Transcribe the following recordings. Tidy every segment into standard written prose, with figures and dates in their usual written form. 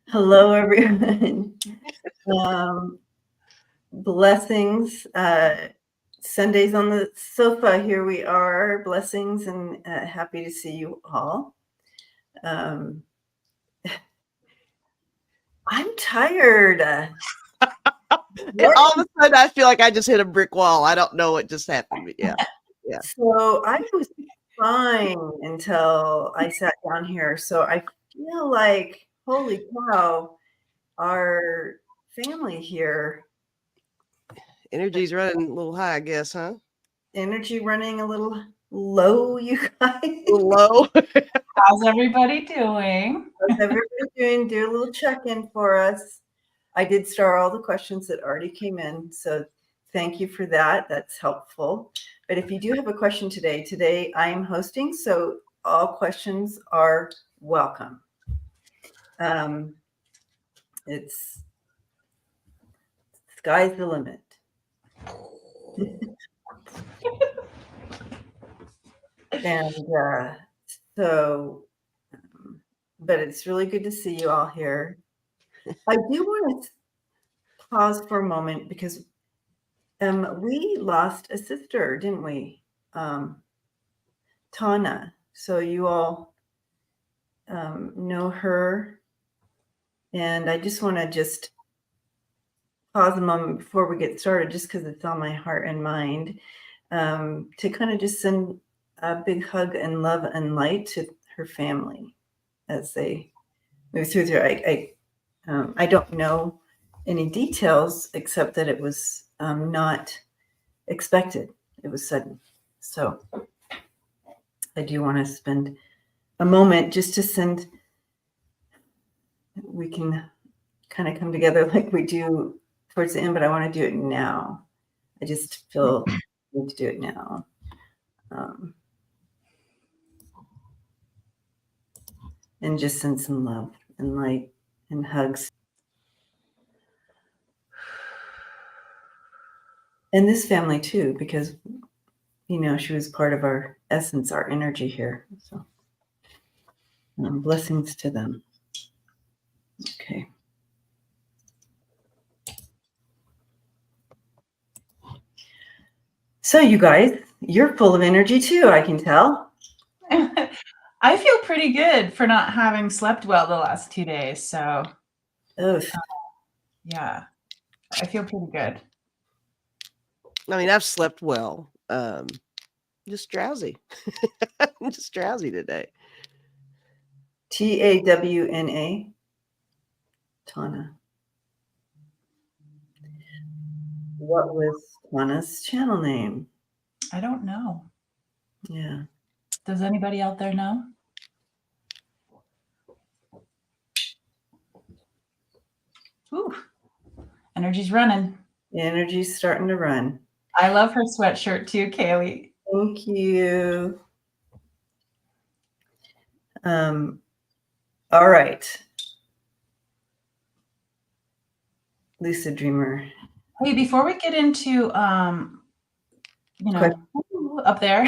Hello, everyone. Blessings. Sundays on the sofa. Here we are. Blessings and happy to see you all. I'm tired. And all of a sudden, I feel like I just hit a brick wall. I don't know what just happened, but yeah. So I was fine until I sat down here. So I feel like, holy cow, our family here. Energy's running a little high, I guess, huh? Energy running a little low, you guys. A little low. How's everybody doing? How's everybody doing? Do a little check-in for us. I did star all the questions that already came in, so thank you for that. That's helpful. But if you do have a question today I am hosting, so all questions are welcome. It's sky's the limit. And but it's really good to see you all here. I do want to pause for a moment because we lost a sister, didn't we? Tana. So you all know her. And I just want to pause a moment before we get started, just because it's on my heart and mind, to kind of just send a big hug and love and light to her family as they move through there. I don't know any details except that it was not expected. It was sudden. So I do want to spend a moment just to send. We can kind of come together like we do towards the end, but I want to do it now. I just feel I need to do it now. And just send some love and light and hugs. And this family too, because, she was part of our essence, our energy here. So blessings to them. Okay. So you guys, you're full of energy too, I can tell. I feel pretty good for not having slept well the last 2 days. So, yeah, I feel pretty good. I mean, I've slept well. Just drowsy. I'm just drowsy today. TAWNA. Tana. What was Tana's channel name? I don't know. Yeah. Does anybody out there know? Ooh, energy's running. The energy's starting to run. I love her sweatshirt too, Kaylee. Thank you. All right. Lucid Dreamer. Hey, before we get into, up there,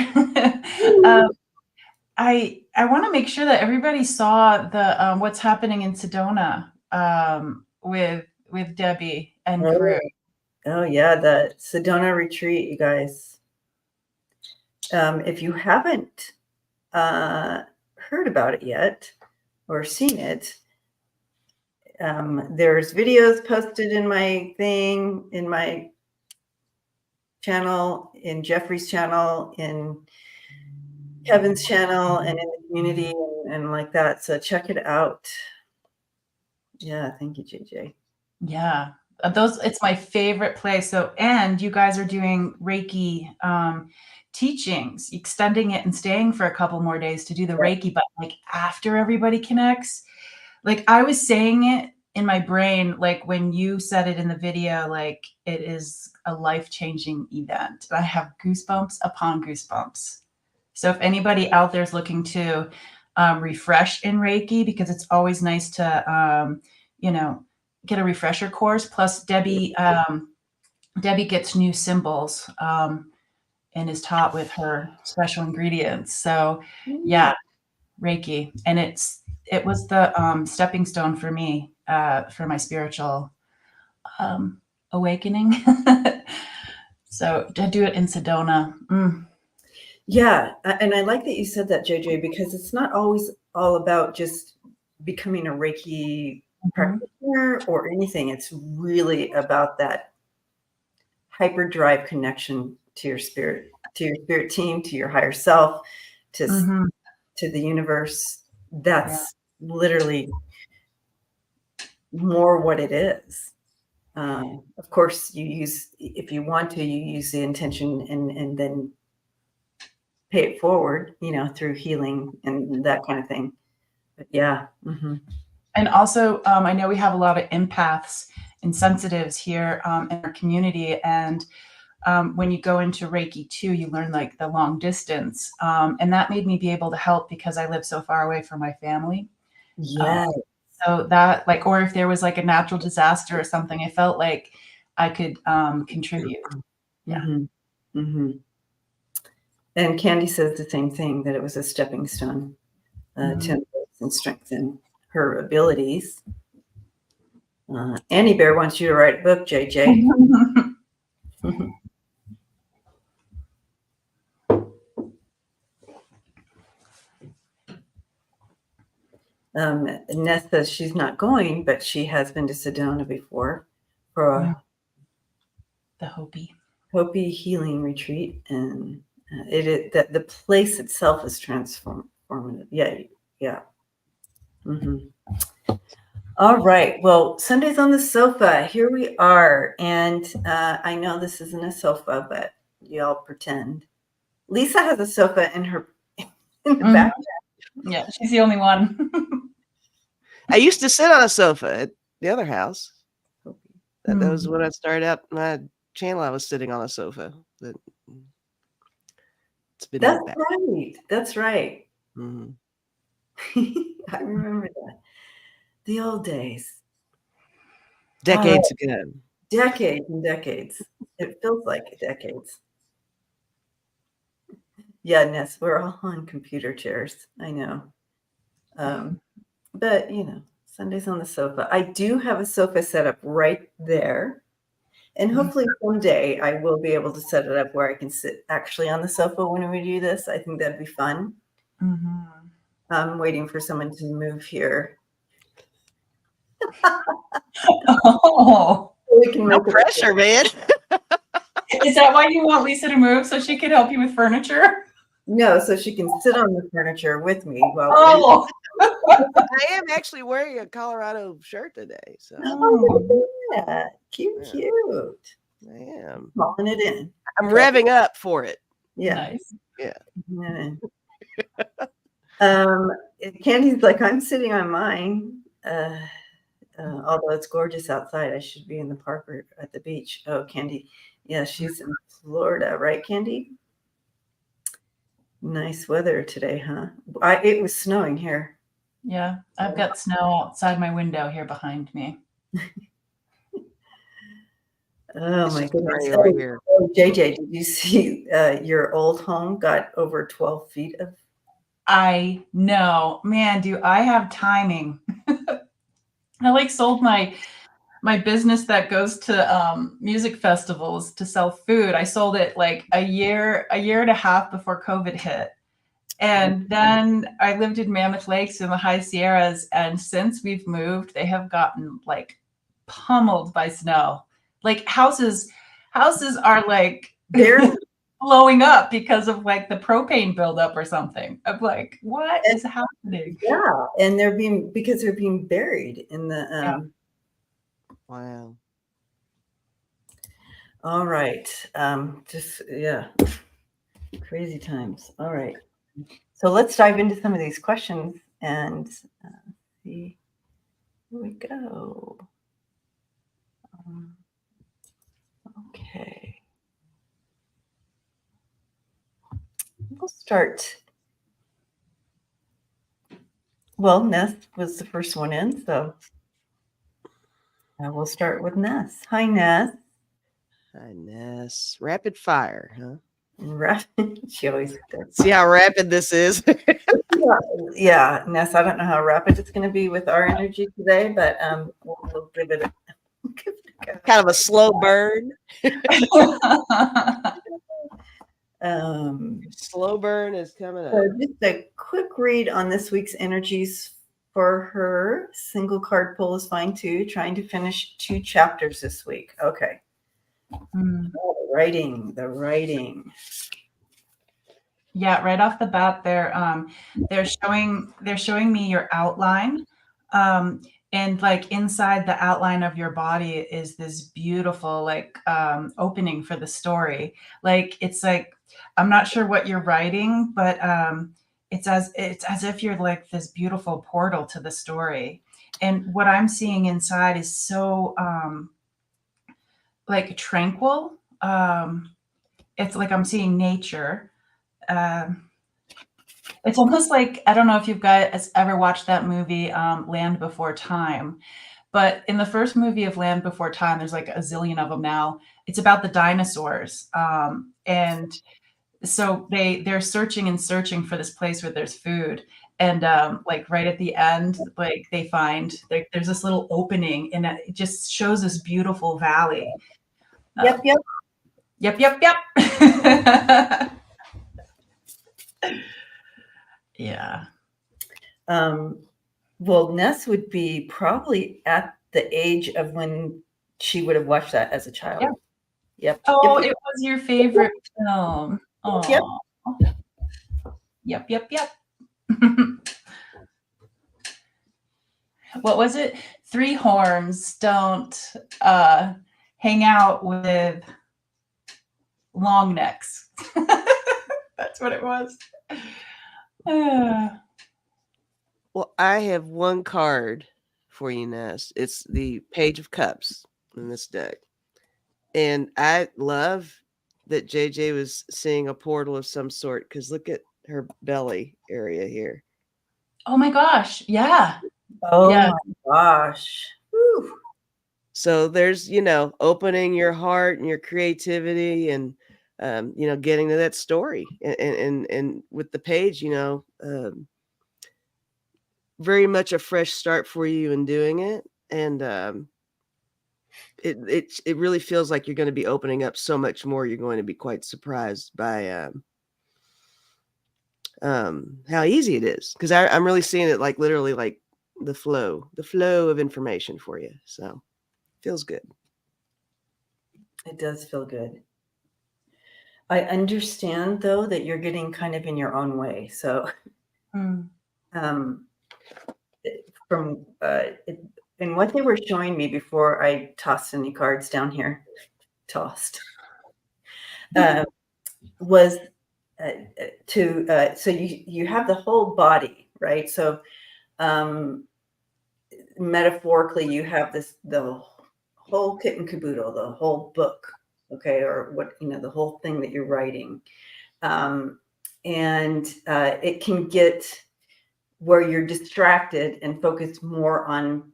I want to make sure that everybody saw the what's happening in Sedona with Debbie and crew. Oh yeah, the Sedona retreat, you guys. If you haven't heard about it yet or seen it, there's videos posted in my thing, in my channel, in Jeffrey's channel, in Kevin's channel, and in the community and like that. So check it out. Yeah, thank you, JJ. Yeah, it's my favorite place. So, and you guys are doing Reiki teachings, extending it and staying for a couple more days to do the Reiki, but like after everybody connects. Like I was saying it in my brain, like when you said it in the video, like it is a life-changing event. I have goosebumps upon goosebumps. So if anybody out there is looking to refresh in Reiki, because it's always nice to, get a refresher course. Plus Debbie gets new symbols and is taught with her special ingredients. So yeah, Reiki. And it's it was the stepping stone for me for my spiritual awakening. So to do it in Sedona. Yeah, and I like that you said that, JJ, because it's not always all about just becoming a Reiki practitioner or anything. It's really about that hyperdrive connection to your spirit team, to your higher self, to the universe. That's literally more what it is. Of course, if you want to, you use the intention and then pay it forward, through healing and that kind of thing. But yeah. Mm-hmm. And also, I know we have a lot of empaths and sensitives here in our community. And when you go into Reiki too, you learn like the long distance. And that made me be able to help because I live so far away from my family. Yeah. So that or if there was like a natural disaster or something, I felt like I could contribute. Yeah. Mm-hmm. Mm-hmm. And Candy says the same thing, that it was a stepping stone to embrace and strengthen her abilities. Annie Bear wants you to write a book, JJ. Ness says she's not going, but she has been to Sedona before for a the Hopi healing retreat, and that the place itself is transformative. Yeah. Mm-hmm. All right. Well, Sundays on the sofa. Here we are, and I know this isn't a sofa, but y'all pretend. Lisa has a sofa in the back. Yeah, she's the only one. I used to sit on a sofa at the other house. That was when I started out my channel. I was sitting on a sofa. But it's been That's back. right. That's right. Mm-hmm. I remember that. The old days. Decades ago. Decades and decades. It feels like decades. Yeah, Ness, we're all on computer chairs. I know. But, Sundays on the sofa. I do have a sofa set up right there. And hopefully someday I will be able to set it up where I can sit actually on the sofa when we do this. I think that'd be fun. I'm waiting for someone to move here. Oh, we can no pressure, man. Is that why you want Lisa to move, so she could help you with furniture? No, so she can sit on the furniture with me while I am actually wearing a Colorado shirt today. So yeah, cute. I am. Calling it in. I'm revving up for it. Yeah. Nice. Yeah. Candy's like, I'm sitting on mine. Although it's gorgeous outside, I should be in the park or at the beach. Oh, Candy. Yeah, she's in Florida, right, Candy? Nice weather today, huh? It was snowing here. Yeah, I've got snow outside my window here behind me. Oh my goodness. Right here. JJ, did you see your old home got over 12 feet of? I know, man, do I have timing? I sold my business that goes to music festivals to sell food. I sold it a year and a half before COVID hit. And then I lived in Mammoth Lakes in the High Sierras. And since we've moved, they have gotten pummeled by snow. Houses are They're blowing up because of the propane buildup or something. I'm like, what is happening? Yeah. And they're being buried in the, Wow. All right. Crazy times. All right. So let's dive into some of these questions and see where we go. Okay. We'll start. Well, Ness was the first one in, so we'll start with Ness. Hi, Ness. Hi, Ness. Rapid fire, huh? rapid. She always does. See how rapid this is? Yeah, Ness, I don't know how rapid it's going to be with our energy today, but we'll give it a go. Kind of a slow burn. Slow burn is coming up. So just a quick read on this week's energies for her. Single card pull is fine too. Trying to finish 2 chapters this week. Okay. Oh, the writing. Yeah, right off the bat, they're showing me your outline, and like inside the outline of your body is this beautiful like opening for the story. Like it's like I'm not sure what you're writing, but it's as if you're like this beautiful portal to the story. And what I'm seeing inside is so like tranquil. It's like I'm seeing nature. It's almost like, I don't know if you've guys ever watched that movie, Land Before Time, but in the first movie of Land Before Time, there's like a zillion of them now. It's about the dinosaurs. And so they're searching and searching for this place where there's food. And like right at the end, like they find there's this little opening and it just shows this beautiful valley. Yep. Yeah. Well, Ness would be probably at the age of when she would have watched that as a child. Yeah. Yep. Oh, it was your favorite film. Oh. Yep. What was it? 3 horns don't hang out with long necks. That's what it was. Well, I have one card for you, Ness. It's the Page of Cups in this deck. And I love that JJ was seeing a portal of some sort because look at her belly area here. Oh my gosh. Yeah. Oh Yeah. my gosh. Whew. So there's, opening your heart and your creativity and, getting to that story. And with the page, very much a fresh start for you in doing it. And it really feels like you're going to be opening up so much more. You're going to be quite surprised by how easy it is. Because I'm really seeing it like literally like the flow of information for you. So feels good. It does feel good. I understand though that you're getting kind of in your own way. So from and what they were showing me before I tossed any cards down here, was so you have the whole body, right? So metaphorically, you have the whole kit and caboodle, the whole book, okay, or what the whole thing that you're writing, and it can get where you're distracted and focus more on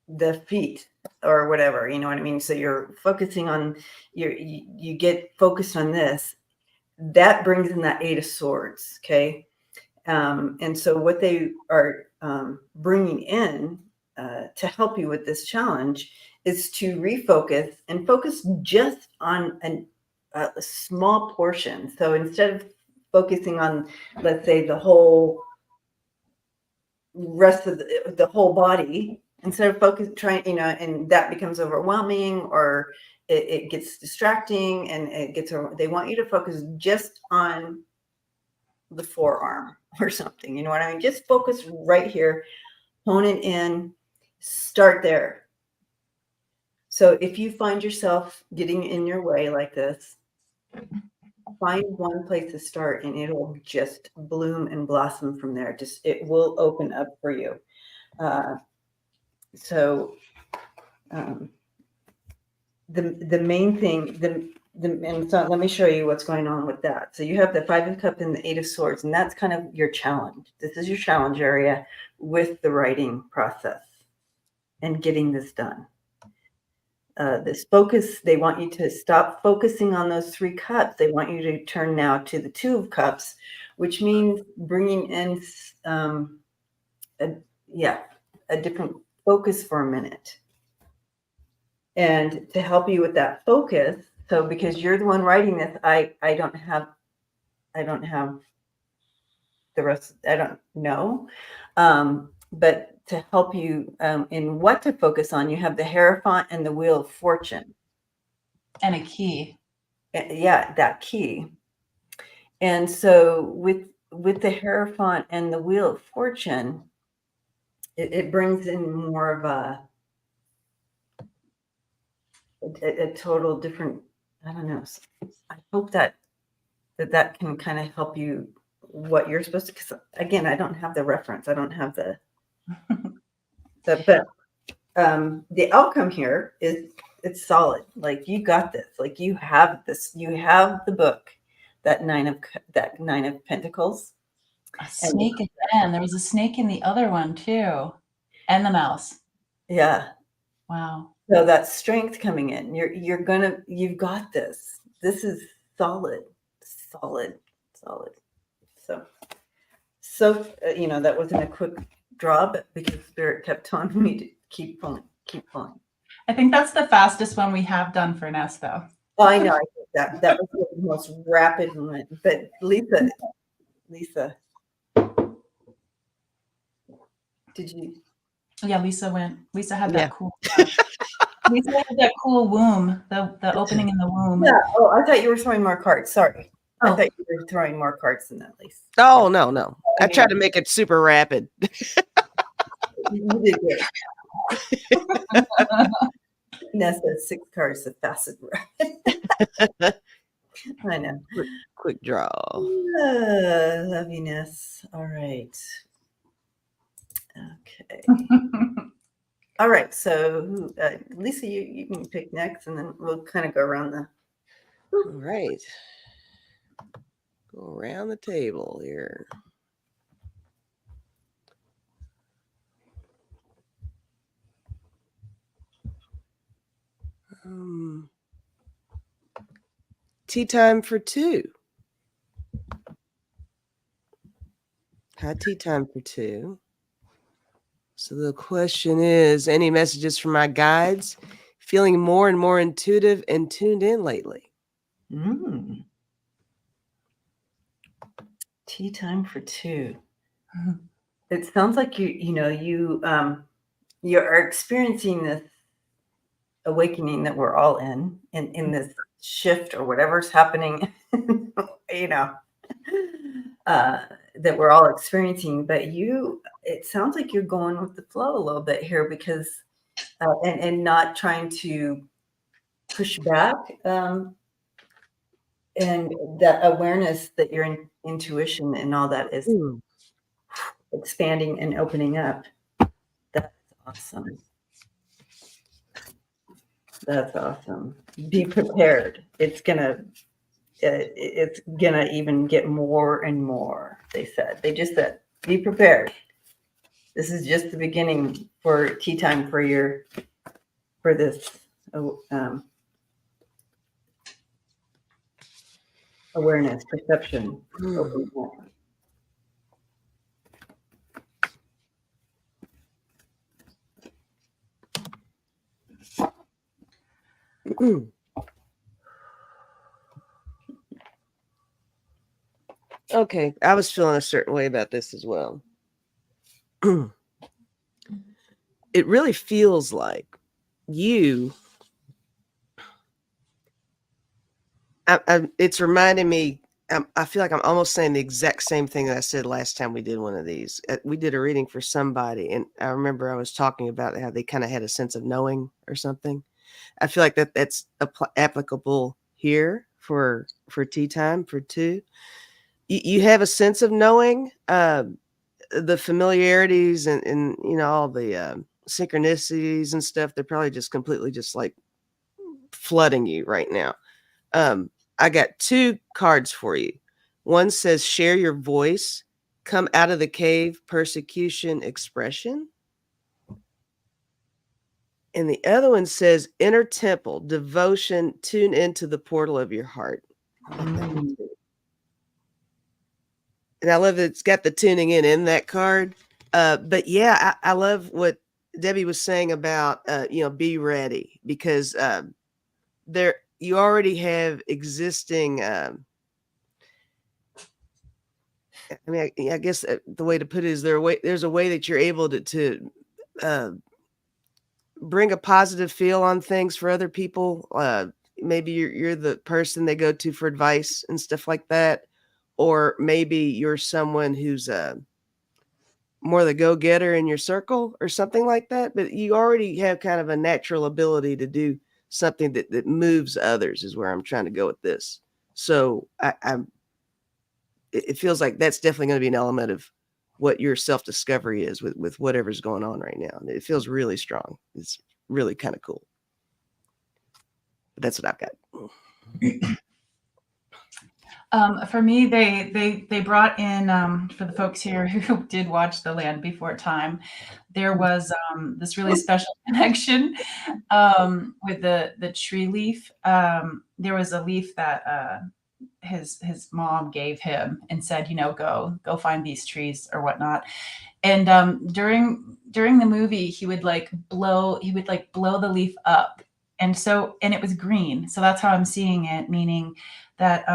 the feet or whatever, you know what I mean? So you're focusing on you get focused on this. That brings in that 8 of Swords, okay? And so what they are bringing in to help you with this challenge is to refocus and focus just on a small portion. So instead of focusing on, let's say, the whole rest of the whole body, instead of trying, and that becomes overwhelming or it gets distracting and they want you to focus just on the forearm or something, you know what I mean? Just focus right here, hone it in, start there. So if you find yourself getting in your way like this, find one place to start and it'll just bloom and blossom from there. It will open up for you. So the main thing, and so let me show you what's going on with that. So you have the 5 of Cups and the 8 of Swords, and that's kind of your challenge. This is your challenge area with the writing process and getting this done. this focus. They want you to stop focusing on those 3 cups. They want you to turn now to the 2 of cups, which means bringing in a different focus for a minute. And to help you with that focus, so because you're the one writing this, I don't have the rest. I don't know. But to help you in what to focus on, you have the Hierophant and the Wheel of Fortune. And a key. Yeah, that key. And so with the Hierophant and the Wheel of Fortune, it brings in more of a total different, I don't know. I hope that can kind of help you what you're supposed to, because again, I don't have the reference. I don't have the but the outcome here is it's solid. Like you got this. Like you have this. You have the book, that nine of Pentacles. A snake again. There was a snake in the other one too, and the mouse. Yeah. Wow. So that strength coming in. You've got this. This is solid. So that wasn't a quick draw, but because Spirit kept telling me to keep pulling. I think that's the fastest one we have done for Ness, though. Oh, I know. I think that was the most rapid one. But Lisa, did you? Yeah, Lisa went. Lisa had Yeah. that cool. Lisa had that cool womb, the opening in the womb. Yeah. Oh, I thought you were throwing more cards. Sorry. Oh. I thought you were throwing more cards than that, Lisa. Oh, no. I tried to make it super rapid. You did good. Ness has 6 cards of facet rapid. I know. Quick draw. Love you, Ness. All right. Okay. All right. So, Lisa, you can pick next, and then we'll kind of go around the. All right. Go around the table here. Tea time for 2. High tea time for 2. So the question is, any messages from my guides? Feeling more and more intuitive and tuned in lately. Tea time for 2. It sounds like you are experiencing this awakening that we're all in this shift or whatever's happening, that we're all experiencing. But it sounds like you're going with the flow a little bit here because, and not trying to push back, and that awareness that your intuition and all that is expanding and opening up. That's awesome. That's awesome. Be prepared. It's gonna even get more and more. They just said, be prepared. This is just the beginning for tea time for this awareness, perception. Okay, I was feeling a certain way about this as well. It really feels like it's reminding me, I feel like I'm almost saying the exact same thing that I said last time we did one of these. We did a reading for somebody, and I remember I was talking about how they kind of had a sense of knowing or something. I feel like that's applicable here for tea time for 2. You have a sense of knowing the familiarities and all the synchronicities and stuff. They're probably just completely just like flooding you right now. I got 2 cards for you. One says share your voice, come out of the cave, persecution, expression. And the other one says inner temple, devotion, tune into the portal of your heart. I like that one too. And I love that it's got the tuning in that card. But yeah, I love what Debbie was saying about, be ready, because there you already have existing. I guess the way to put it is there's a way that you're able to bring a positive feel on things for other people. Maybe you're the person they go to for advice and stuff like that, or maybe you're someone who's more the go-getter in your circle or something like that. But you already have kind of a natural ability to do something that moves others, is where I'm trying to go with this. So it feels like that's definitely going to be an element of what your self-discovery is with whatever's going on right now. And it feels really strong. It's really kind of cool. But that's what I've got. For me, they brought in, for the folks here who did watch The Land Before Time, there was this really special connection with the tree leaf. There was a leaf that his mom gave him and said, go find these trees or whatnot. And during the movie, he would blow the leaf up, and it was green. So that's how I'm seeing it, meaning that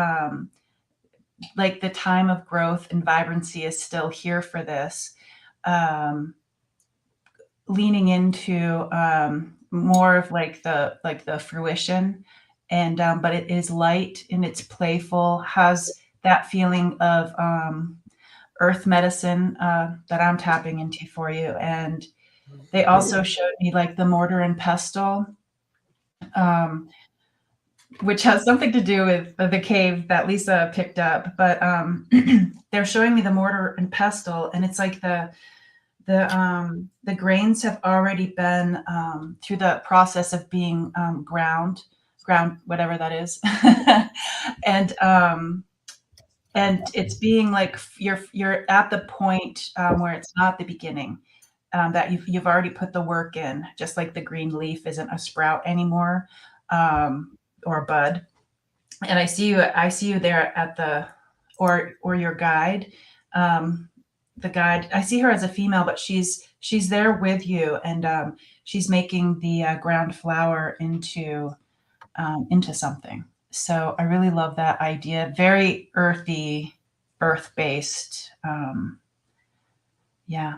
the time of growth and vibrancy is still here for this, leaning into more of the fruition, and but it is light and it's playful, has that feeling of earth medicine that I'm tapping into for you. And they also showed me the mortar and pestle, which has something to do with the cave that Lisa picked up. But they're showing me the mortar and pestle, and it's like the grains have already been through the process of being ground, whatever that is, and it's being you're at the point where it's not the beginning, that you've already put the work in, just like the green leaf isn't a sprout anymore, or a bud. And I see you there at the, or your guide. The guide, I see her as a female, but she's there with you, and she's making the ground flower into something. So I really love that idea. Very earthy, earth-based. Yeah,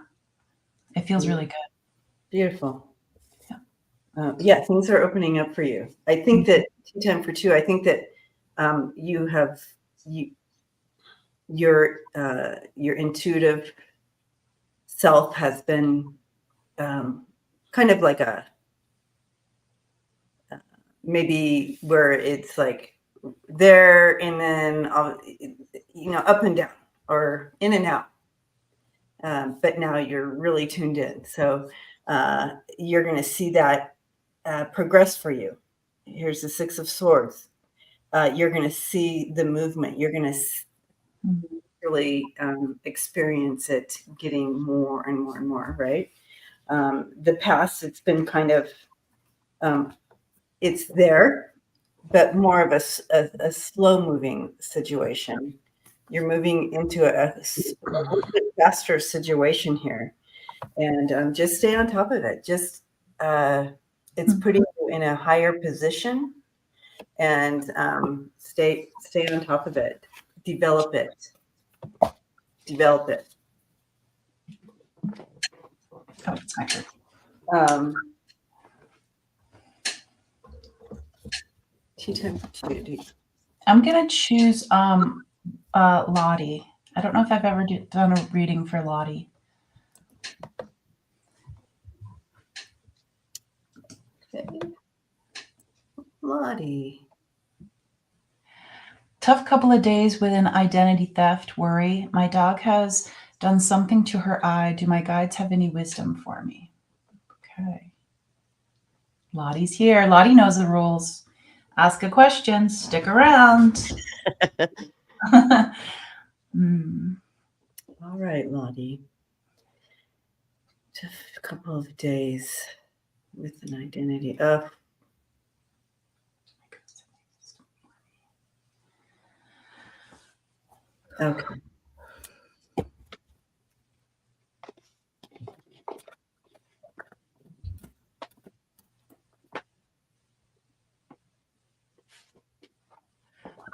it feels really good. Beautiful. Yeah, things are opening up for you. I think that 2 for 2. I think that your intuitive self has been kind of like a maybe where it's there and then up and down or in and out. But now you're really tuned in. So you're going to see that progress for you. Here's the 6 of Swords. You're going to see the movement. You're going to really experience it getting more and more and more, right? The past, it's been kind of, it's there, but more of a slow moving situation. You're moving into a little bit faster situation here. And just stay on top of it. Just it's putting you in a higher position, and stay on top of it. Develop it. Oh, it's not good. I'm gonna choose Lottie. I don't know if I've ever done a reading for Lottie. Okay. Lottie. Tough couple of days with an identity theft worry. My dog has done something to her eye. Do my guides have any wisdom for me? Okay. Lottie's here. Lottie knows the rules. Ask a question. Stick around. All right, Lottie. Just a couple of days with an identity. Okay.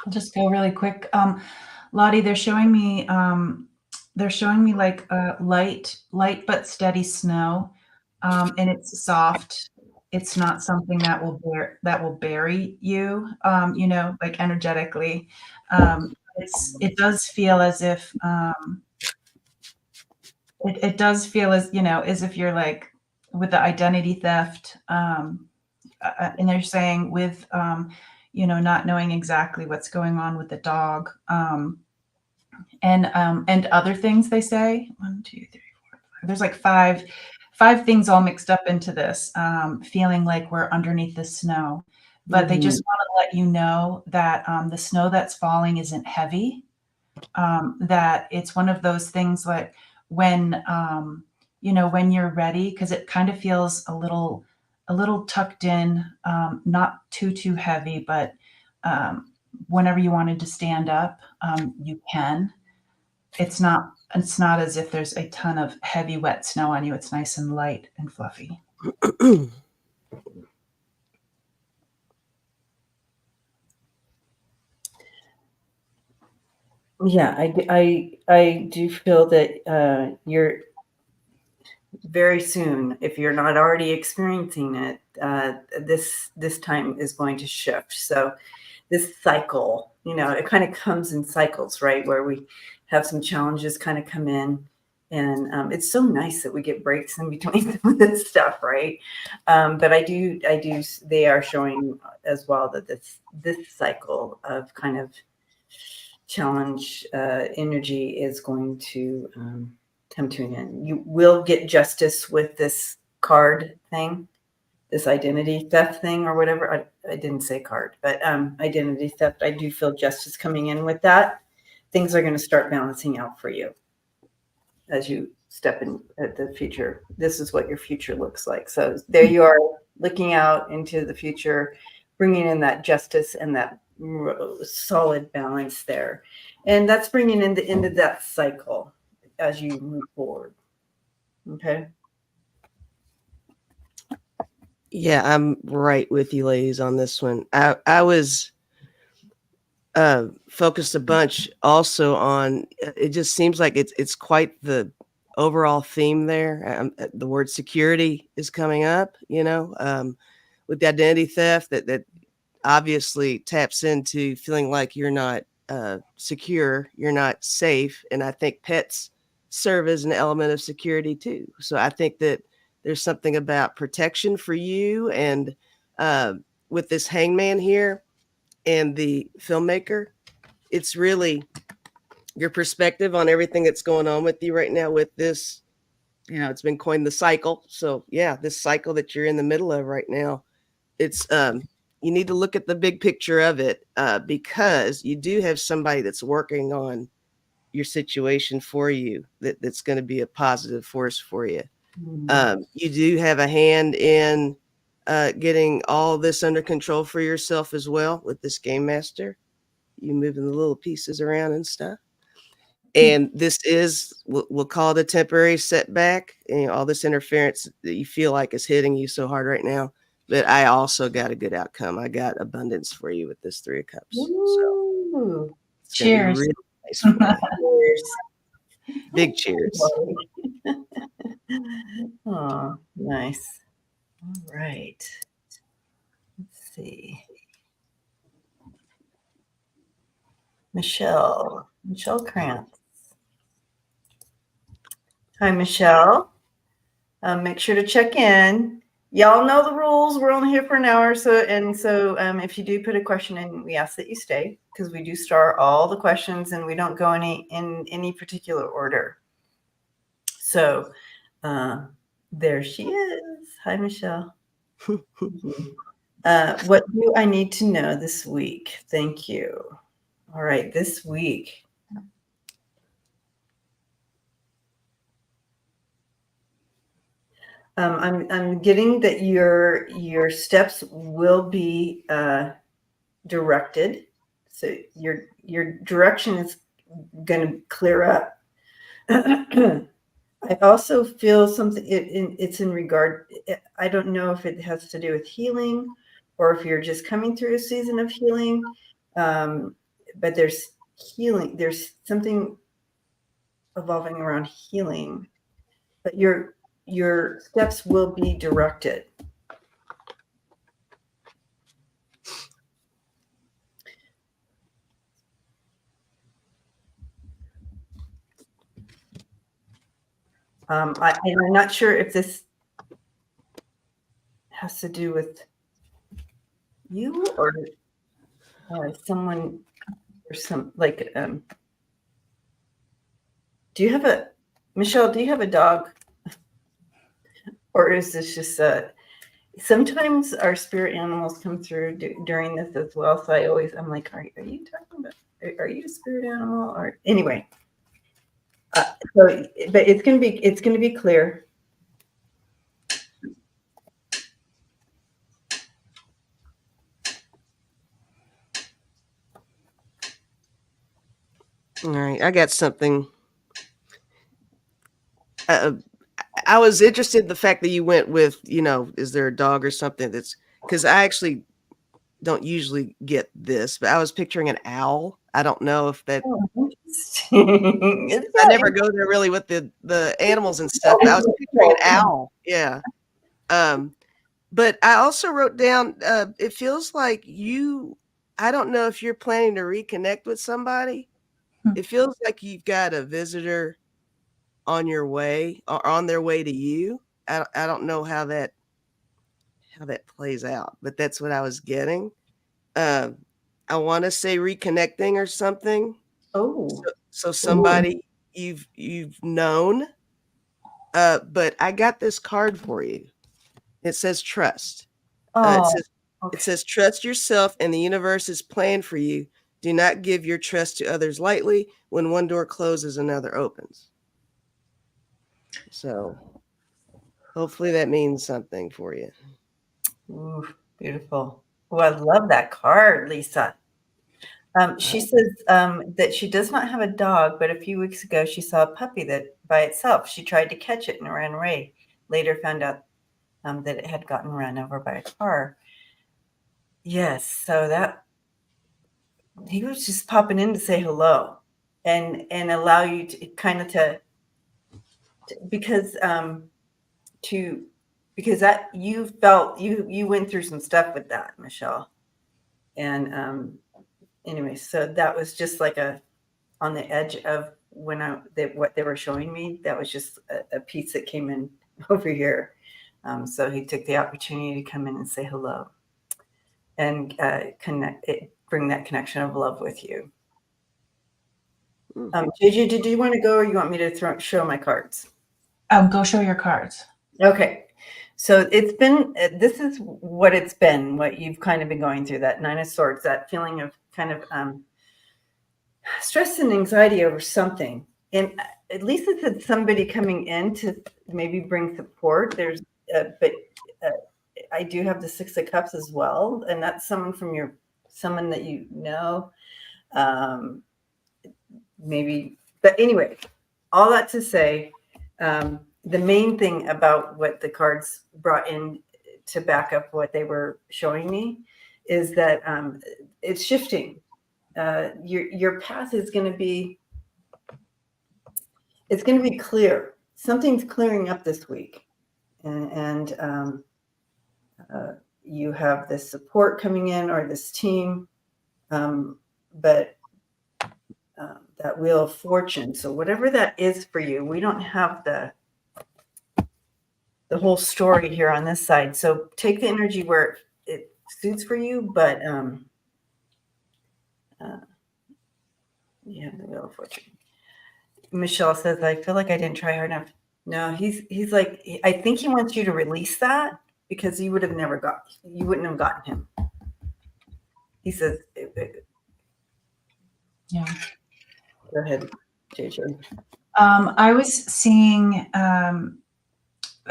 I'll just go really quick. Lottie, they're showing me like light but steady snow, and it's soft. It's not something that will bury you, like energetically. It does feel as if it does feel as if you're like with the identity theft, and they're saying with not knowing exactly what's going on with the dog, and other things they say. 1, 2, 3, 4, 5. There's like five things all mixed up into this, feeling like we're underneath the snow. But they just want to let you know that the snow that's falling isn't heavy. That it's one of those things like when when you're ready, because it kind of feels a little tucked in, not too heavy, but whenever you wanted to stand up, you can. It's not as if there's a ton of heavy, wet snow on you. It's nice and light and fluffy. Yeah, I do feel that you're very soon, if you're not already experiencing it, this time is going to shift. So this cycle, it kind of comes in cycles, right? Where we have some challenges kind of come in, and it's so nice that we get breaks in between some of this stuff, right? But I do. They are showing as well that this cycle of kind of challenge energy is going to come to an end. You will get justice with this card thing, this identity theft thing, or whatever. I didn't say card, but identity theft. I do feel justice coming in with that. Things are going to start balancing out for you as you step in at the future. This is what your future looks like. So there you are, looking out into the future, bringing in that justice and that solid balance there. And that's bringing in the end of that cycle as you move forward. Okay. Yeah, I'm right with you ladies on this one. I was focused a bunch also on, it just seems like it's quite the overall theme there. The word security is coming up, with the identity theft that obviously taps into feeling like you're not secure, you're not safe. And I think pets serve as an element of security too. So I think that there's something about protection for you. And with this hangman here and the filmmaker, it's really your perspective on everything that's going on with you right now with this, it's been coined the cycle. So yeah, this cycle that you're in the middle of right now, it's you need to look at the big picture of it, because you do have somebody that's working on your situation for you that's going to be a positive force for you. You do have a hand in getting all this under control for yourself as well with this game master. You moving the little pieces around and stuff. And this is, we'll call it a temporary setback. All this interference that you feel like is hitting you so hard right now. But I also got a good outcome. I got abundance for you with this 3 of Cups. So it's cheers. really nice for you. Cheers. Big cheers. Oh, nice. All right. Let's see. Michelle Krantz. Hi, Michelle. Make sure to check in. Y'all know the rules. We're only here for an hour. So if you do put a question in, we ask that you stay, because we do start all the questions and we don't go in any particular order. So there she is. Hi, Michelle. What do I need to know this week? Thank you. All right, this week. I'm getting that your steps will be directed. So your direction is going to clear up. I also feel something. It's in regard. I don't know if it has to do with healing, or if you're just coming through a season of healing. But there's healing. There's something evolving around healing. But your steps will be directed. I'm not sure if this has to do with you or someone or some like. Do you have Michelle? Do you have a dog, or is this just sometimes our spirit animals come through during this as well? So I'm like, are you talking about? Are you a spirit animal or anyway? But it's gonna be clear. All right, I got something. I was interested in the fact that you went with, is there a dog or something because I actually don't usually get this, but I was picturing an owl. I don't know if that. Oh, interesting. I never go there really with the animals and stuff. But I was picturing an owl. Yeah. But I also wrote down, it feels like I don't know if you're planning to reconnect with somebody. It feels like you've got a visitor on your way or on their way to you. I don't know how that plays out, but that's what I was getting. I want to say reconnecting or something. Oh, So somebody you've known. But I got this card for you. It says trust. It says trust yourself and the universe is planned for you. Do not give your trust to others lightly. When one door closes, another opens. So hopefully that means something for you. Ooh, beautiful. Oh, I love that card, Lisa. She says that she does not have a dog, but a few weeks ago she saw a puppy that by itself. She tried to catch it and ran away. Later found out that it had gotten run over by a car. Yes, so that he was just popping in to say hello and allow you to kind of because that you felt you went through some stuff with that, Michelle. And anyway, so that was just like on the edge of what they were showing me. That was just a piece that came in over here. So he took the opportunity to come in and say hello and bring that connection of love with you. JJ, did you want to go, or you want me to show my cards? Go show your cards. Okay. So it's been, this is what it's been, what you've kind of been going through, that Nine of Swords, that feeling of kind of stress and anxiety over something. And at least it's somebody coming in to maybe bring support. But I do have the Six of Cups as well. And that's someone that you know. Maybe, but anyway, all that to say, the main thing about what the cards brought in to back up what they were showing me is that it's shifting. Your path is going to be, it's going to be clear. Something's clearing up this week, and you have this support coming in, or this team, but that Wheel of Fortune. So whatever that is for you, we don't have the whole story here on this side. So take the energy where it suits for you, but you have the Wheel of Fortune. Michelle says, I feel like I didn't try hard enough. No, he's like, I think he wants you to release that because you wouldn't have gotten him. He says, Yeah. Go ahead, JJ. I was seeing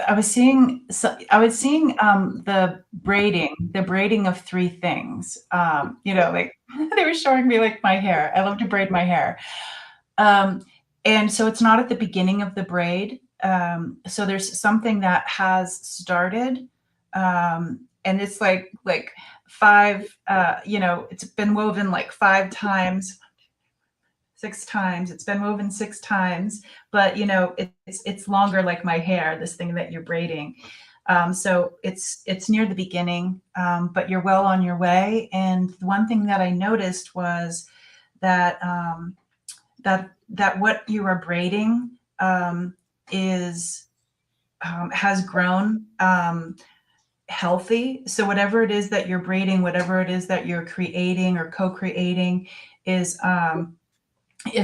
I was seeing the braiding of three things. Like they were showing me like my hair. I love to braid my hair. And so it's not at the beginning of the braid. So there's something that has started. And it's like five, it's been woven like 5 times, 6 times. It's been woven 6 times, but it's longer like my hair, this thing that you're braiding. So it's near the beginning, but you're well on your way. And the one thing that I noticed was that that what you are braiding is has grown healthy. So whatever it is that you're braiding, whatever it is that you're creating or co-creating is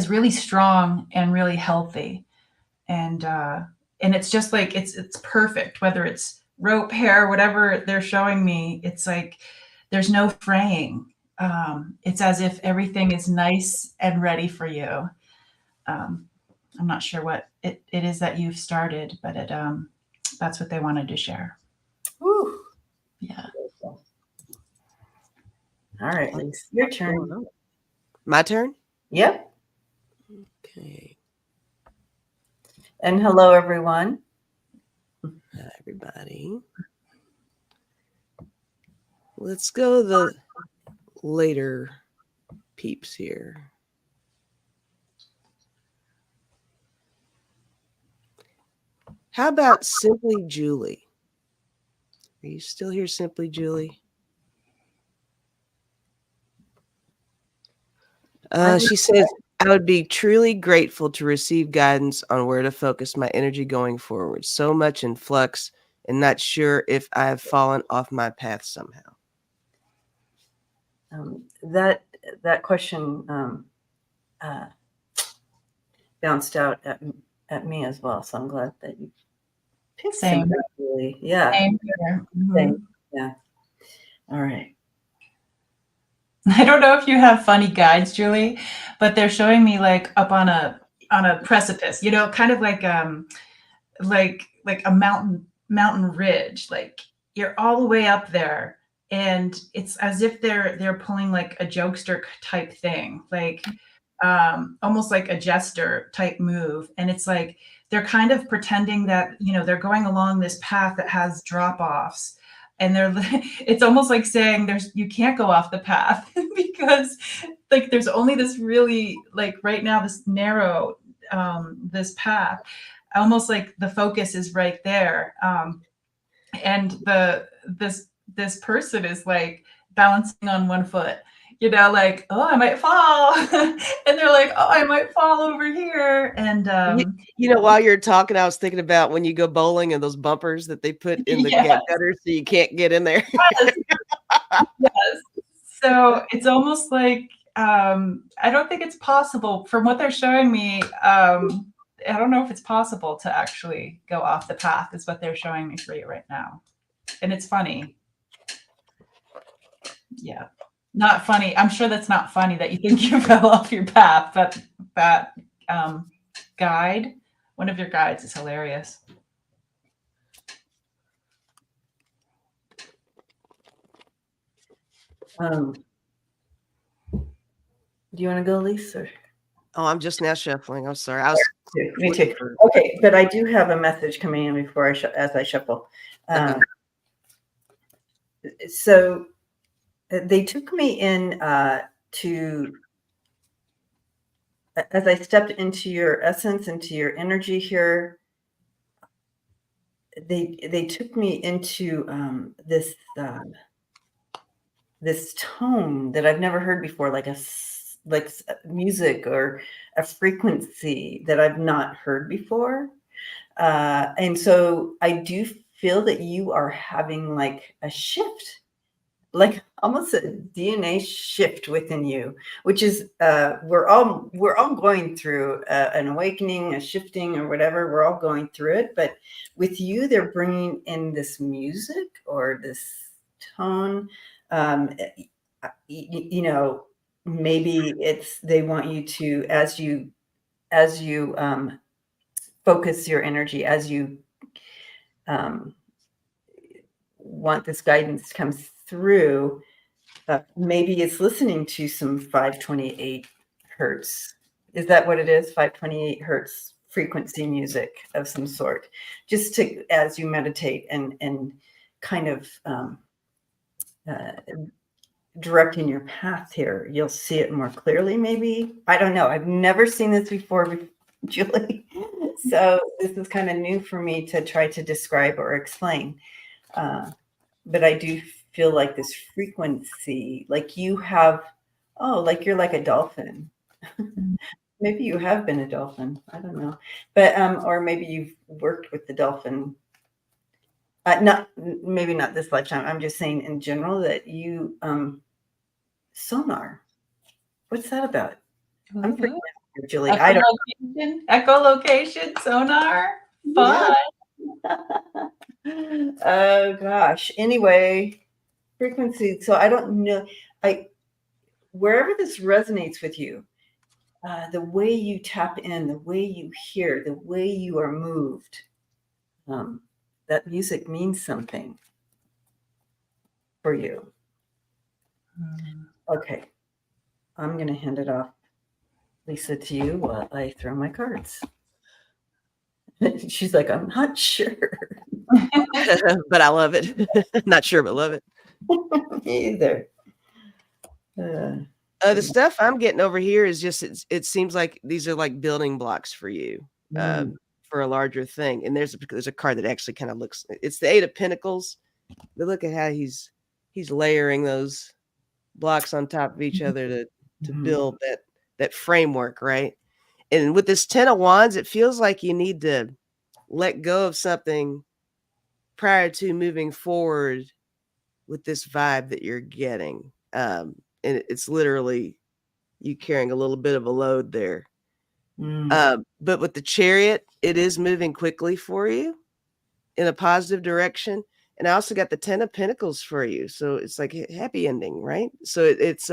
really strong and really healthy. And it's just like it's perfect, whether it's rope, hair, whatever they're showing me. It's like there's no fraying. It's as if everything is nice and ready for you. I'm not sure what it is that you've started, but that's what they wanted to share. Woo. Yeah. All right, Lisa, your turn. My turn? Yep. Okay. And hello, everyone. Hi, everybody. Let's go the later peeps here. How about Simply Julie? Are you still here, Simply Julie? She says, I would be truly grateful to receive guidance on where to focus my energy going forward. So much in flux and not sure if I have fallen off my path somehow. That question bounced out at me as well. So I'm glad that you picked Same. Really. Yeah. Same here. Mm-hmm. Same. Yeah. All right. I don't know if you have funny guides, Julie, but they're showing me like up on a precipice, kind of like a mountain ridge. Like you're all the way up there, and it's as if they're pulling like a jokester type thing, like almost like a jester type move. And it's like they're kind of pretending that they're going along this path that has drop offs. And it's almost like saying you can't go off the path because like there's only this really like right now this narrow this path, almost like the focus is right there. And this person is like balancing on one foot, like, oh, I might fall. And they're like, oh, I might fall over here. And while you're talking, I was thinking about when you go bowling and those bumpers that they put in the gutter so you can't get in there. Yes. Yes. So it's almost like I don't think it's possible from what they're showing me. I don't know if it's possible to actually go off the path is what they're showing me for you right now. And it's funny. Yeah. Not funny. I'm sure that's not funny that you think you fell off your path, but that guide, one of your guides is hilarious. Do you want to go, Lisa? Oh, I'm just now shuffling. I'm sorry. I was me too. Okay, but I do have a message coming in before as I shuffle. Okay. So they took me in to as I stepped into your essence, into your energy here. They took me into this tone that I've never heard before, like music or a frequency that I've not heard before. And so I do feel that you are having like a shift, like almost a DNA shift within you, which is we're all going through an awakening, a shifting, or whatever. We're all going through it, but with you, they're bringing in this music or this tone. Maybe they want you to, as you focus your energy, as you want this guidance to come through, maybe it's listening to some 528 hertz. Is that what it is? 528 hertz frequency music of some sort, just to, as you meditate and kind of directing your path here, you'll see it more clearly. Maybe, I don't know. I've never seen this before, Julie. So this is kind of new for me to try to describe or explain. But I do feel like this frequency, like you have, like you're like a dolphin. Maybe you have been a dolphin. I don't know. But, or maybe you've worked with the dolphin. Maybe not this lifetime. I'm just saying in general that you, sonar. What's that about? I'm freaking out, Julie. I don't. Echolocation, sonar, fun. Oh gosh. Anyway, frequency. So I don't know. Wherever this resonates with you, the way you tap in, the way you hear, the way you are moved, that music means something for you. Okay. I'm going to hand it off, Lisa, to you while I throw my cards. She's like, I'm not sure. But I love it. Not sure, but love it. Me either. The stuff I'm getting over here is just, it seems like these are like building blocks for you, for a larger thing. And there's a card that actually kind of looks, it's the 8 of Pentacles. But look at how he's layering those blocks on top of each other to build that framework, right? And with this 10 of Wands, it feels like you need to let go of something prior to moving forward with this vibe that you're getting. And it's literally you carrying a little bit of a load there. But with the Chariot, it is moving quickly for you in a positive direction. And I also got the 10 of Pentacles for you. So it's like a happy ending, right? So it's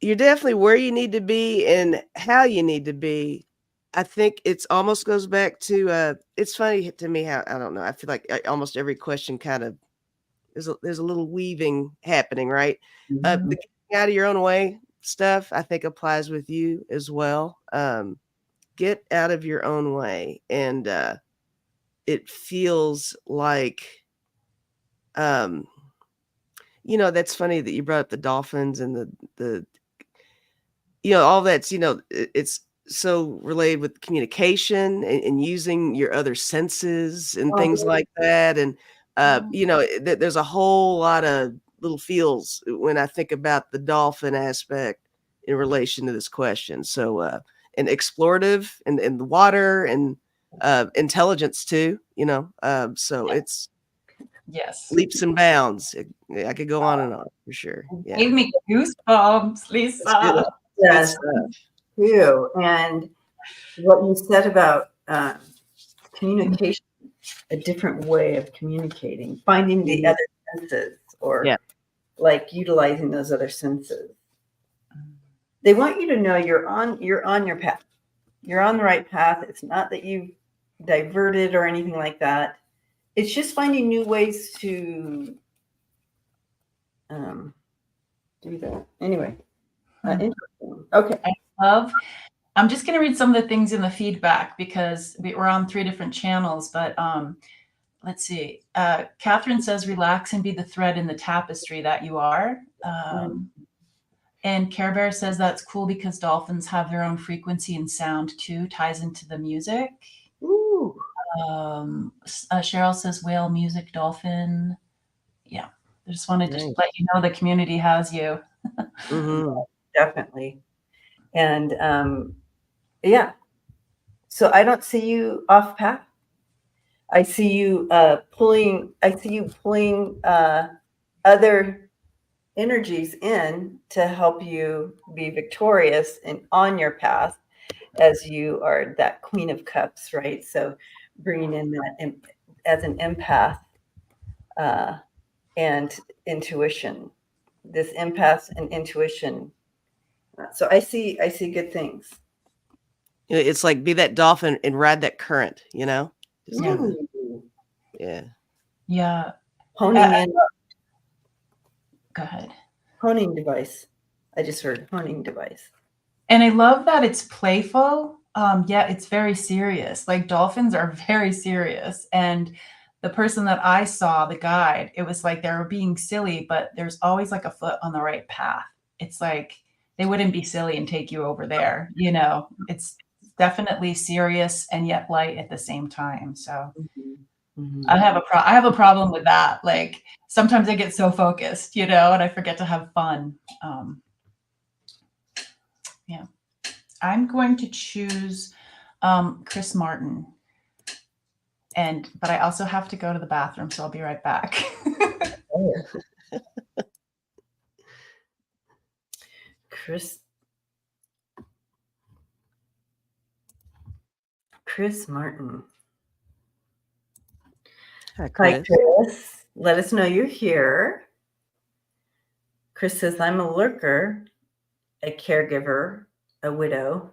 you're definitely where you need to be and how you need to be. I think it's almost goes back to, it's funny to me how, I don't know, I feel like almost every question kind of, there's a little weaving happening, right? The getting out of your own way stuff, I think applies with you as well. Get out of your own way. And it feels like, that's funny that you brought up the dolphins and the all that's, it's so related with communication and using your other senses and things like that. And, there's a whole lot of little feels when I think about the dolphin aspect in relation to this question. So, and explorative and the water and intelligence too, so it's leaps and bounds. I could go on and on for sure. Yeah. Gave me goosebumps, Lisa. Yes, too. And what you said about communication, a different way of communicating, finding the other senses, or like utilizing those other senses. They want you to know you're on your path. You're on the right path. It's not that you've diverted or anything like that. It's just finding new ways to do that. Anyway, interesting. Okay. I'm just going to read some of the things in the feedback because we're on 3 different channels, but let's see. Catherine says, relax and be the thread in the tapestry that you are. And Care Bear says that's cool because dolphins have their own frequency and sound too, ties into the music. Ooh. Cheryl says whale music, dolphin. Yeah. I just wanted to let you know the community has you. Definitely. And so I don't see you off path. I see you pulling other energies in to help you be victorious and on your path, as you are that Queen of Cups, right? So bringing in that as an empath and intuition, this empath and intuition. So I see good things. It's like be that dolphin and ride that current, Just Yeah. Yeah. Honing in, Go ahead. honing device. I just heard honing device. And I love that it's playful. Yeah, it's very serious. Like dolphins are very serious. And the person that I saw, the guide, it was like they were being silly, but there's always like a foot on the right path. It's like they wouldn't be silly and take you over there. You know, it's definitely serious and yet light at the same time. So I have a problem with that. Like sometimes I get so focused, you know, and I forget to have fun. Yeah. I'm going to choose Chris Martin. But I also have to go to the bathroom, so I'll be right back. Chris Martin. Hi, Chris. Hi, Chris. Let us know you're here. Chris says, I'm a lurker, a caregiver, a widow.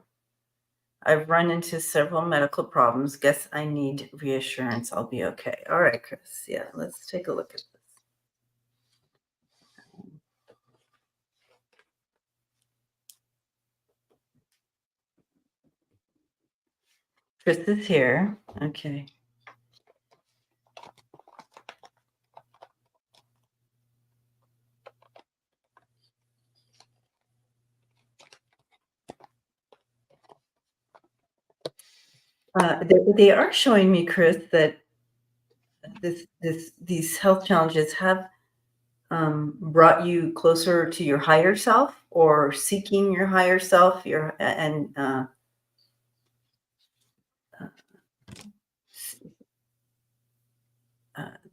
I've run into several medical problems. Guess I need reassurance. I'll be okay. All right, Chris. Yeah, let's take a look at this. Chris is here. Okay. They are showing me, Chris, that these health challenges have brought you closer to your higher self, or seeking your higher self.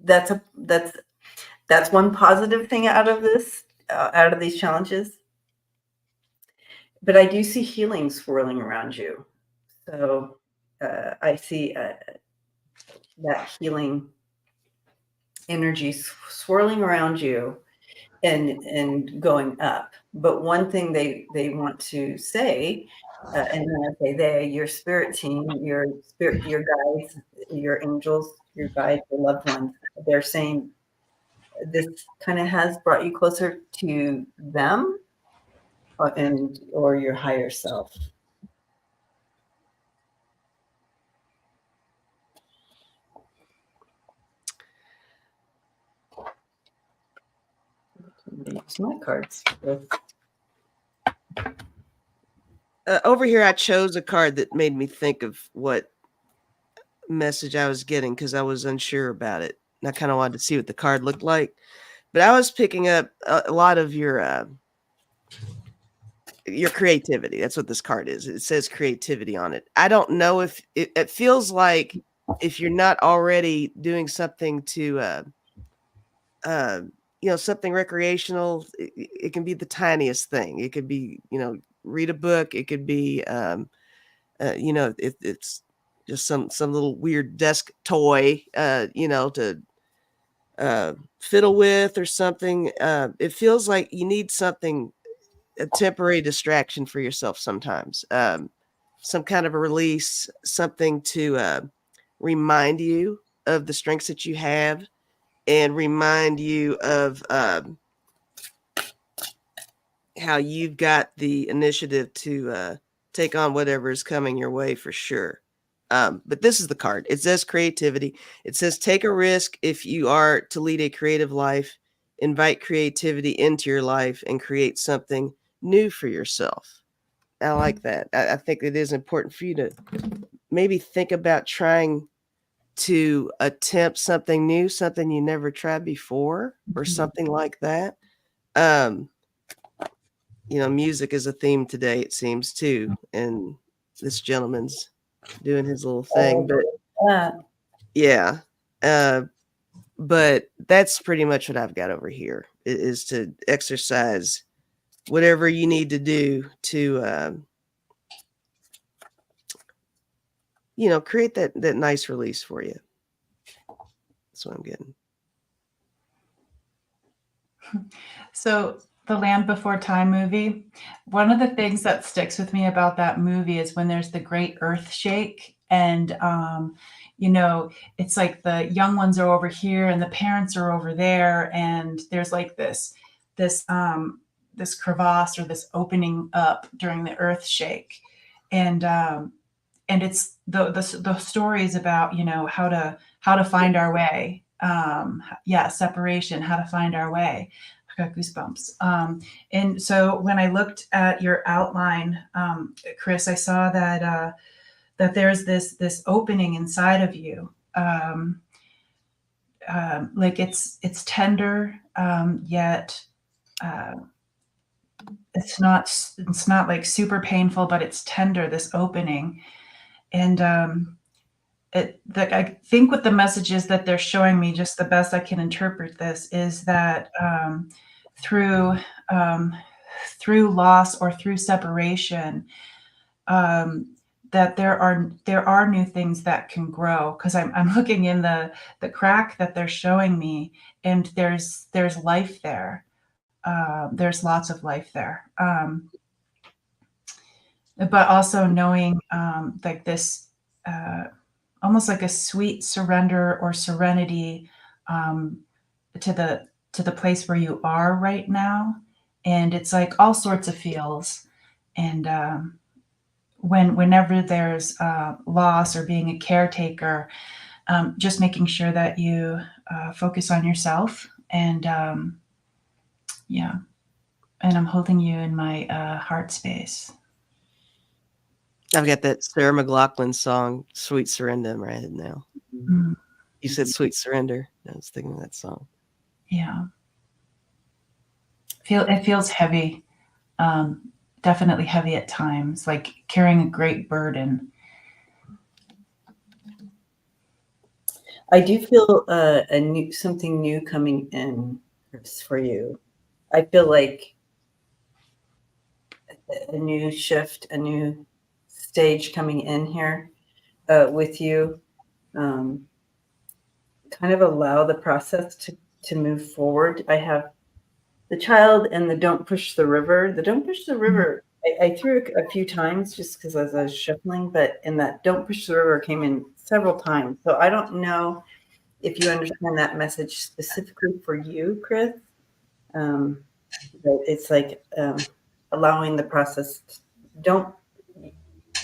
That's one positive thing out of this, out of these challenges. But I do see healing swirling around you. So I see that healing energy swirling around you and going up. But one thing they want to say, and when I say they, your spirit team, your guides, your angels, your guides, your loved ones, they're saying this kind of has brought you closer to them or your higher self. Use my cards. Over here, I chose a card that made me think of what message I was getting because I was unsure about it. And I kind of wanted to see what the card looked like. But I was picking up a lot of your creativity. That's what this card is. It says creativity on it. I don't know if it feels like if you're not already doing something to, something recreational, it can be the tiniest thing. It could be, read a book. It could be, it's just some little weird desk toy, to fiddle with or something. It feels like you need something, a temporary distraction for yourself sometimes. Some kind of a release, something to remind you of the strengths that you have and remind you of how you've got the initiative to take on whatever is coming your way for sure. But this is the card. It says creativity. It says take a risk if you are to lead a creative life, invite creativity into your life and create something new for yourself. I like that. I think it is important for you to maybe think about trying to attempt something new, something you never tried before or something like that. Music is a theme today, it seems too. And this gentleman's doing his little thing, but yeah. But that's pretty much what I've got over here is to exercise whatever you need to do to, create that nice release for you. That's what I'm getting. So the Land Before Time movie, one of the things that sticks with me about that movie is when there's the great earth shake and it's like the young ones are over here and the parents are over there, and there's like this crevasse or this opening up during the earth shake, and it's the story is about how to find our way. Separation, how to find our way. I got goosebumps. And so when I looked at your outline, Chris, I saw that that there's this opening inside of you. Like it's tender, yet it's not like super painful, but it's tender, this opening. And I think what the messages that they're showing me, just the best I can interpret this, is that through loss or through separation, that there are new things that can grow. Because I'm looking in the crack that they're showing me, and there's life there. There's lots of life there. But also knowing like this. Almost like a sweet surrender or serenity to the place where you are right now, and it's like all sorts of feels. And whenever there's loss or being a caretaker, just making sure that you focus on yourself. And yeah, and I'm holding you in my heart space. I've got that Sarah McLachlan song, Sweet Surrender, in my head now. Mm. You said Sweet Surrender. I was thinking of that song. Yeah. It feels heavy. Definitely heavy at times, like carrying a great burden. I do feel something new coming in for you. I feel like a new shift, a new stage coming in here with you. Kind of allow the process to move forward. I have the child and the don't push the river. The don't push the river, I threw it a few times just because as I was shuffling, but in that don't push the river came in several times. So I don't know if you understand that message specifically for you, Chris. But it's like allowing the process.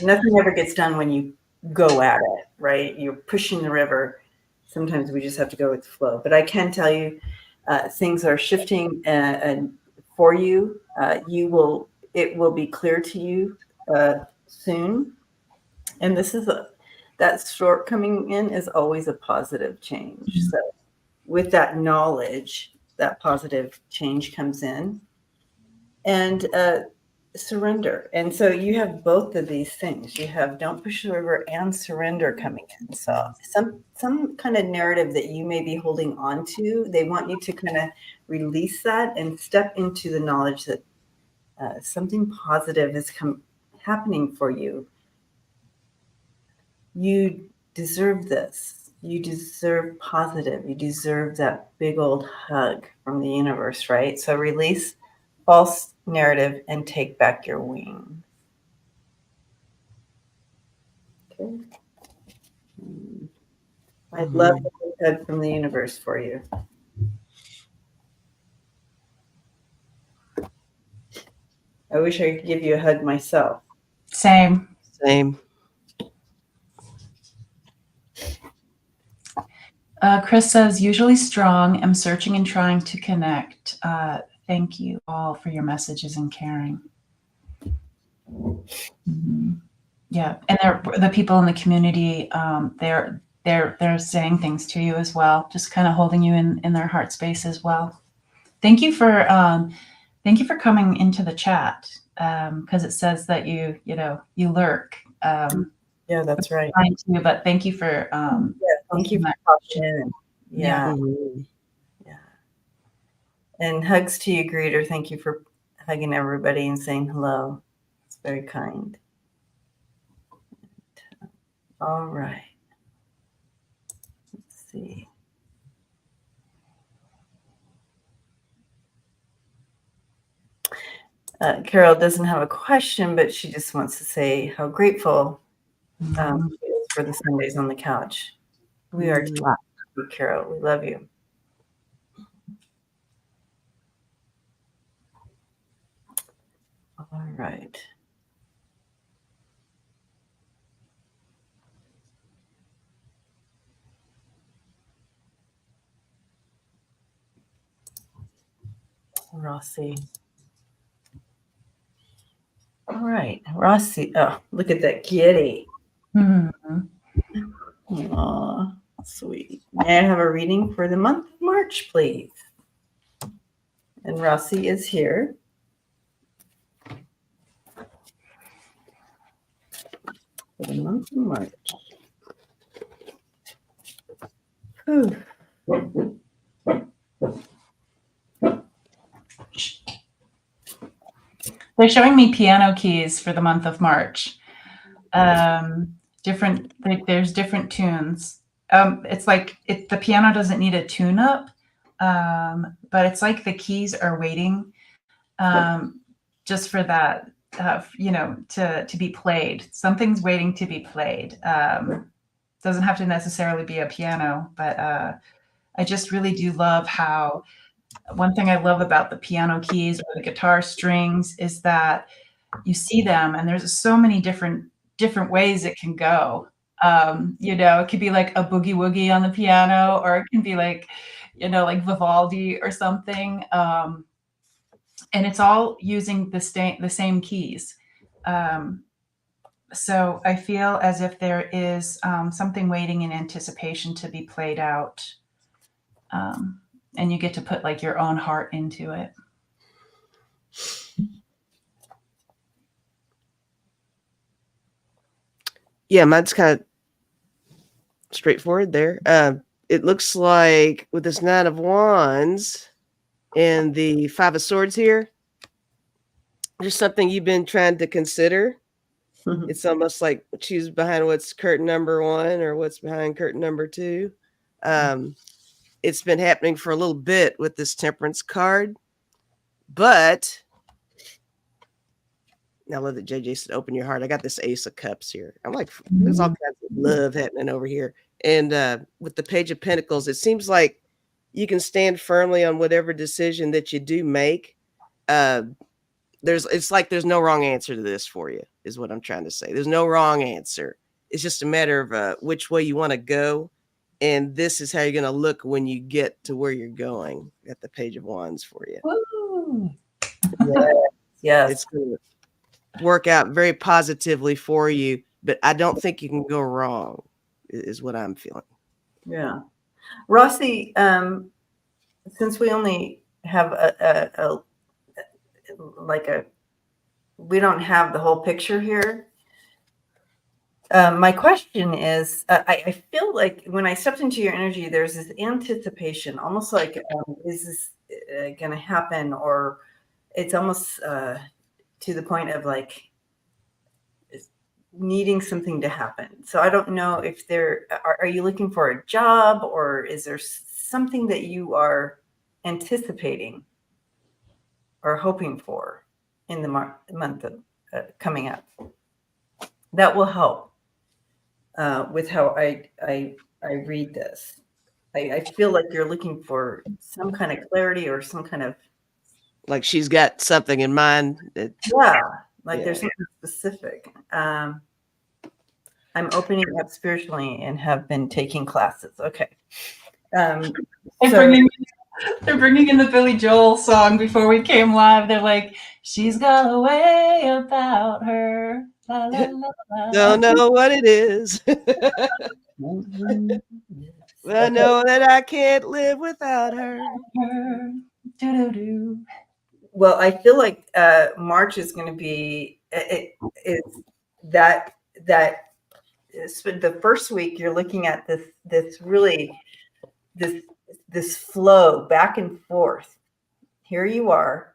Nothing ever gets done when you go at it, right? You're pushing the river. Sometimes we just have to go with the flow. But I can tell you, things are shifting for you. It will be clear to you soon. And this is that shortcoming in is always a positive change. Mm-hmm. So with that knowledge, that positive change comes in. And surrender. And so you have both of these things. You have don't push the river and surrender coming in. So some kind of narrative that you may be holding on to, they want you to kind of release that and step into the knowledge that something positive is happening for you. You deserve this. You deserve positive. You deserve that big old hug from the universe, right? So release false narrative and take back your wings. Okay. I'd love a hug from the universe for you. I wish I could give you a hug myself. Same. Chris says, usually strong. I'm searching and trying to connect. Thank you all for your messages and caring. Mm-hmm. Yeah, and the people in the community, they're saying things to you as well, just kind of holding you in their heart space as well. Thank you for coming into the chat, because it says that you lurk. Yeah, that's right. Too, but thank you for thank you for question. Yeah. And hugs to you, greeter. Thank you for hugging everybody and saying hello. It's very kind. All right. Let's see. Carol doesn't have a question, but she just wants to say how grateful she is for the Sundays on the couch. We are too, Carol. We love you. All right. Rossie. All right, Rossie. Oh, look at that kitty. Aw, sweet. May I have a reading for the month of March, please? And Rossie is here. For the month of March. Whew. They're showing me piano keys for the month of March. Different, there's different tunes. It's like the piano doesn't need a tune up, but it's like the keys are waiting just for that, to be played. Something's waiting to be played. Doesn't have to necessarily be a piano, but I just really do love how, one thing I love about the piano keys or the guitar strings is that you see them and there's so many different ways it can go. It could be like a boogie woogie on the piano, or it can be like, like Vivaldi or something. And it's all using the same keys. So I feel as if there is something waiting in anticipation to be played out. And you get to put like your own heart into it. Yeah, mine's kind of straightforward there. It looks like with this 9 of Wands and the 5 of Swords here, there's something you've been trying to consider. It's almost like choose behind what's curtain number 1 or what's behind curtain number 2. It's been happening for a little bit with this Temperance card, but now love that JJ said, open your heart. I got this Ace of Cups here. I'm like, there's all kinds of love happening over here. And with the Page of Pentacles, it seems like you can stand firmly on whatever decision that you do make. It's like there's no wrong answer to this for you, is what I'm trying to say. There's no wrong answer. It's just a matter of which way you want to go. And this is how you're going to look when you get to where you're going at the Page of Wands for you. Woo! Yes. It's going to work out very positively for you, but I don't think you can go wrong, is what I'm feeling. Yeah. Rossie, since we only have we don't have the whole picture here. My question is, I feel like when I stepped into your energy, there's this anticipation, almost like, is this going to happen? Or it's almost to the point of like needing something to happen. So I don't know if are you looking for a job, or is there something that you are anticipating or hoping for in the month of coming up that will help with how I read this. I feel like you're looking for some kind of clarity or some kind of, like she's got something in mind. there's something specific. I'm opening up spiritually and have been taking classes. Okay. They're bringing in the Billy Joel song before we came live. They're like, she's got a way about her. La, la, la, la. Don't know what it is. But I know that I can't live without her. Do-do-do. Well, I feel like March is going to be the first week. You're looking at this flow back and forth. Here you are,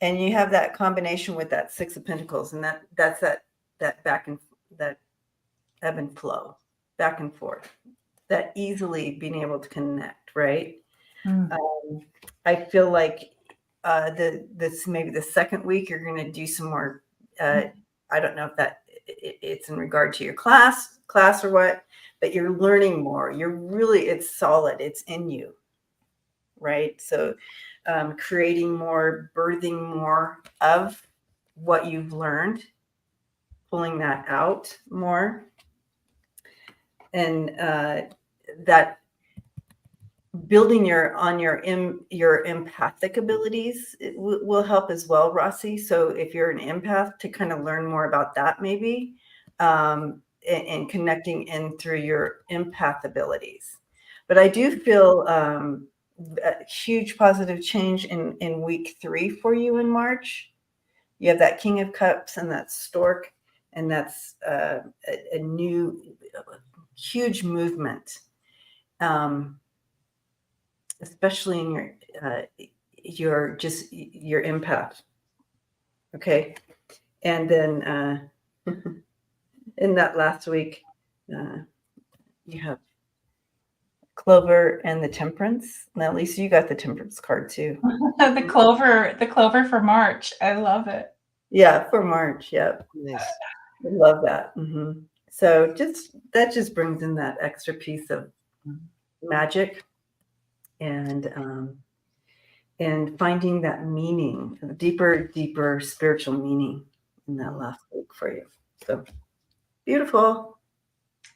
and you have that combination with that 6 of Pentacles, and that's that back and that ebb and flow, back and forth, that easily being able to connect, right? I feel like this maybe the second week you're going to do some more. I don't know if that it's in regard to your class or what, but you're learning more. It's solid. It's in you, right? So creating more, birthing more of what you've learned, pulling that out more. And that building your empathic abilities will help as well, Rossie. So if you're an empath, to kind of learn more about that maybe, and connecting in through your empath abilities. But I do feel a huge positive change in week 3 for you in March. You have that King of Cups and that Stork, and that's a new huge movement. Especially in your empath. Okay. And then in that last week, you have Clover and the Temperance. Now, Lisa, you got the Temperance card too. the clover for March. I love it. Yeah, for March. Yep. Nice. I love that. So that just brings in that extra piece of magic and finding that meaning, deeper spiritual meaning in that last week for you. So beautiful.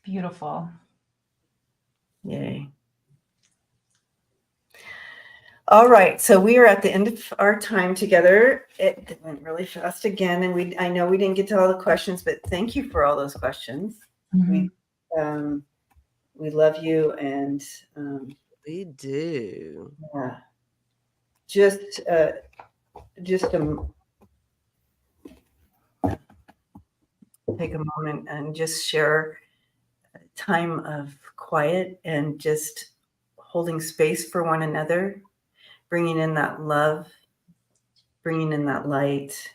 Beautiful. Yay. All right. So we are at the end of our time together. It went really fast again. And I know we didn't get to all the questions, but thank you for all those questions. We love you. And We do. Yeah. Just take a moment and just share a time of quiet and just holding space for one another, bringing in that love, bringing in that light,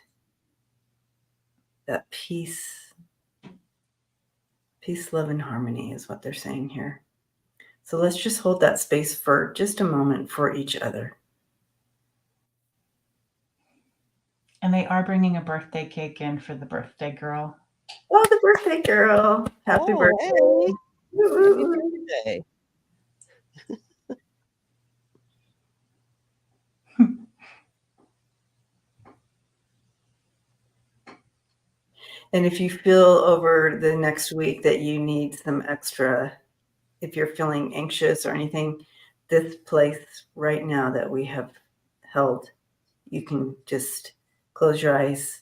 that peace. Peace, love, and harmony is what they're saying here. So let's just hold that space for just a moment for each other. And they are bringing a birthday cake in for the birthday girl. Oh, the birthday girl. Happy birthday. Hey. Happy birthday. And if you feel over the next week that you need some extra, if you're feeling anxious or anything, this place right now that we have held, you can just close your eyes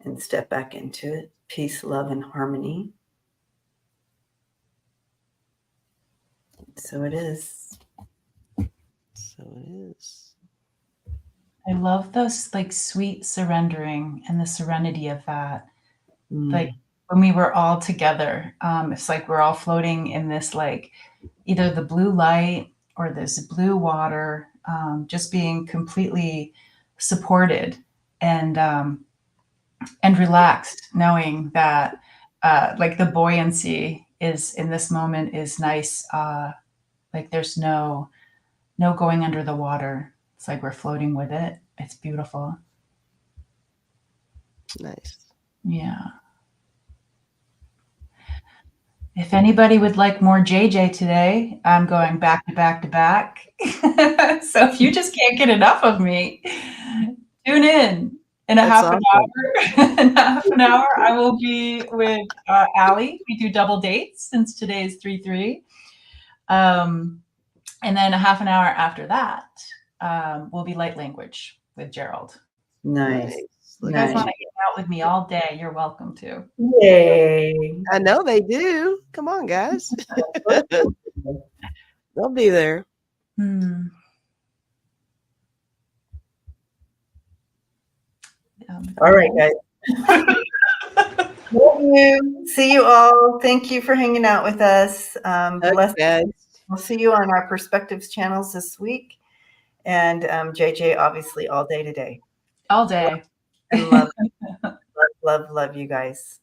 and step back into it. Peace, love, and harmony. So it is. So it is. I love those like sweet surrendering and the serenity of that. Like when we were all together, it's like we're all floating in this like either the blue light or this blue water, just being completely supported and relaxed, knowing that like the buoyancy is in this moment is nice. Like there's no going under the water. It's like we're floating with it. It's beautiful. Nice. Yeah. If anybody would like more JJ today, I'm going back to back to back. So if you just can't get enough of me, tune in. In a half an hour. In half an hour, I will be with Allie. We do double dates since today is 3/3. And then a half an hour after that will be light language with Gerald. Nice. You guys want to hang out with me all day, you're welcome to. Yay. I know they do. Come on, guys. They'll be there. All right, guys. Love you. See you all. Thank you for hanging out with us. We'll see you on our Perspectives channels this week. And JJ, obviously, all day today. All day. Love, love you guys.